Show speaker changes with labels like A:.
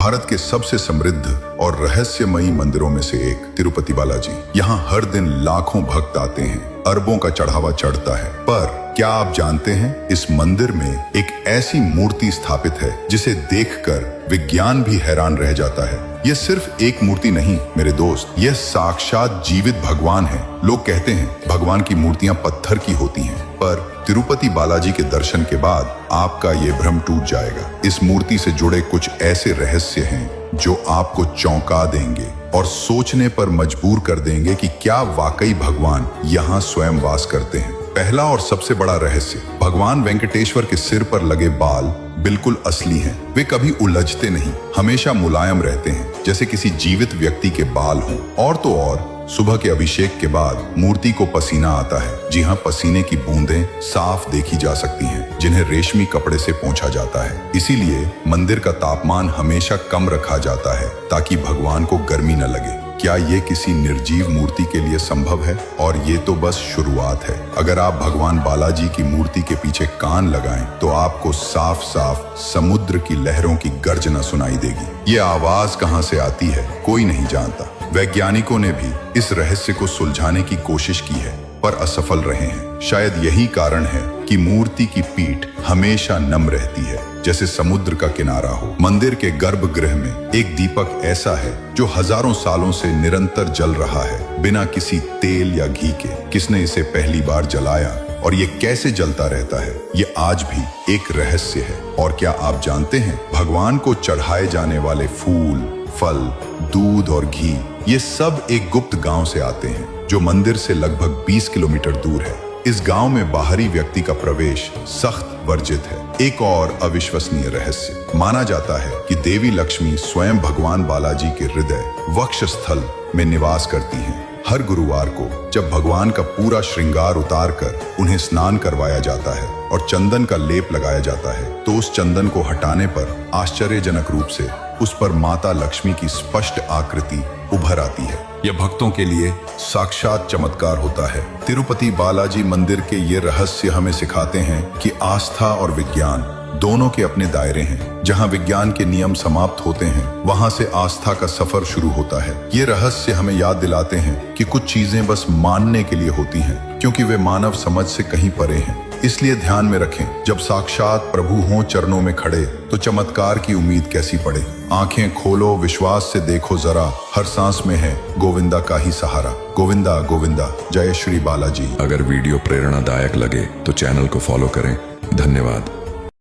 A: भारत के सबसे समृद्ध और रहस्यमयी मंदिरों में से एक तिरुपति बालाजी। यहाँ हर दिन लाखों भक्त आते हैं, अरबों का चढ़ावा चढ़ता है। पर क्या आप जानते हैं, इस मंदिर में एक ऐसी मूर्ति स्थापित है जिसे देखकर विज्ञान भी हैरान रह जाता है। यह सिर्फ एक मूर्ति नहीं मेरे दोस्त, यह साक्षात जीवित भगवान है। लोग कहते हैं भगवान की मूर्तियां पत्थर की होती हैं, पर तिरुपति बालाजी के दर्शन के बाद आपका ये भ्रम टूट जाएगा। इस मूर्ति से जुड़े कुछ ऐसे रहस्य हैं जो आपको चौंका देंगे और सोचने पर मजबूर कर देंगे कि क्या वाकई भगवान यहाँ स्वयं वास करते हैं। पहला और सबसे बड़ा रहस्य, भगवान वेंकटेश्वर के सिर पर लगे बाल बिल्कुल असली हैं। वे कभी उलझते नहीं, हमेशा मुलायम रहते हैं, जैसे किसी जीवित व्यक्ति के बाल हों। और तो और सुबह के अभिषेक के बाद मूर्ति को पसीना आता है। जी हाँ, पसीने की बूंदें साफ देखी जा सकती हैं, जिन्हें रेशमी कपड़े से पोंछा जाता है। इसीलिए मंदिर का तापमान हमेशा कम रखा जाता है ताकि भगवान को गर्मी न लगे। क्या ये किसी निर्जीव मूर्ति के लिए संभव है? और ये तो बस शुरुआत है। अगर आप भगवान बालाजी की मूर्ति के पीछे कान लगाएं तो आपको साफ साफ समुद्र की लहरों की गर्जना सुनाई देगी। ये आवाज कहां से आती है कोई नहीं जानता। वैज्ञानिकों ने भी इस रहस्य को सुलझाने की कोशिश की है, पर असफल रहे हैं। शायद यही कारण है कि मूर्ति की पीठ हमेशा नम रहती है, जैसे समुद्र का किनारा हो। मंदिर के गर्भगृह में एक दीपक ऐसा है जो हजारों सालों से निरंतर जल रहा है, बिना किसी तेल या घी के। किसने इसे पहली बार जलाया और ये कैसे जलता रहता है, ये आज भी एक रहस्य है। और क्या आप जानते हैं, भगवान को चढ़ाए जाने वाले फूल, फल, दूध और घी, ये सब एक गुप्त गांव से आते हैं जो मंदिर से लगभग 20 किलोमीटर दूर है। इस गांव में बाहरी व्यक्ति का प्रवेश सख्त वर्जित है। एक और अविश्वसनीय रहस्य, माना जाता है कि देवी लक्ष्मी स्वयं भगवान बालाजी के हृदय वक्षस्थल में निवास करती हैं। हर गुरुवार को जब भगवान का पूरा श्रृंगार उतार कर उन्हें स्नान करवाया जाता है और चंदन का लेप लगाया जाता है, तो उस चंदन को हटाने पर आश्चर्यजनक रूप से उस पर माता लक्ष्मी की स्पष्ट आकृति उभर आती है। यह भक्तों के लिए साक्षात चमत्कार होता है। तिरुपति बालाजी मंदिर के ये रहस्य हमें सिखाते हैं कि आस्था और विज्ञान दोनों के अपने दायरे हैं। जहां विज्ञान के नियम समाप्त होते हैं, वहां से आस्था का सफर शुरू होता है। ये रहस्य हमें याद दिलाते हैं कि कुछ चीजें बस मानने के लिए होती हैं, क्योंकि वे मानव समझ से कहीं परे हैं। इसलिए ध्यान में रखें, जब साक्षात प्रभु हों चरणों में खड़े, तो चमत्कार की उम्मीद कैसी पड़े। आंखें खोलो, विश्वास से देखो जरा, हर सांस में है गोविंदा का ही सहारा। गोविंदा गोविंदा, जय श्री बालाजी।
B: अगर वीडियो प्रेरणादायक लगे तो चैनल को फॉलो करें। धन्यवाद।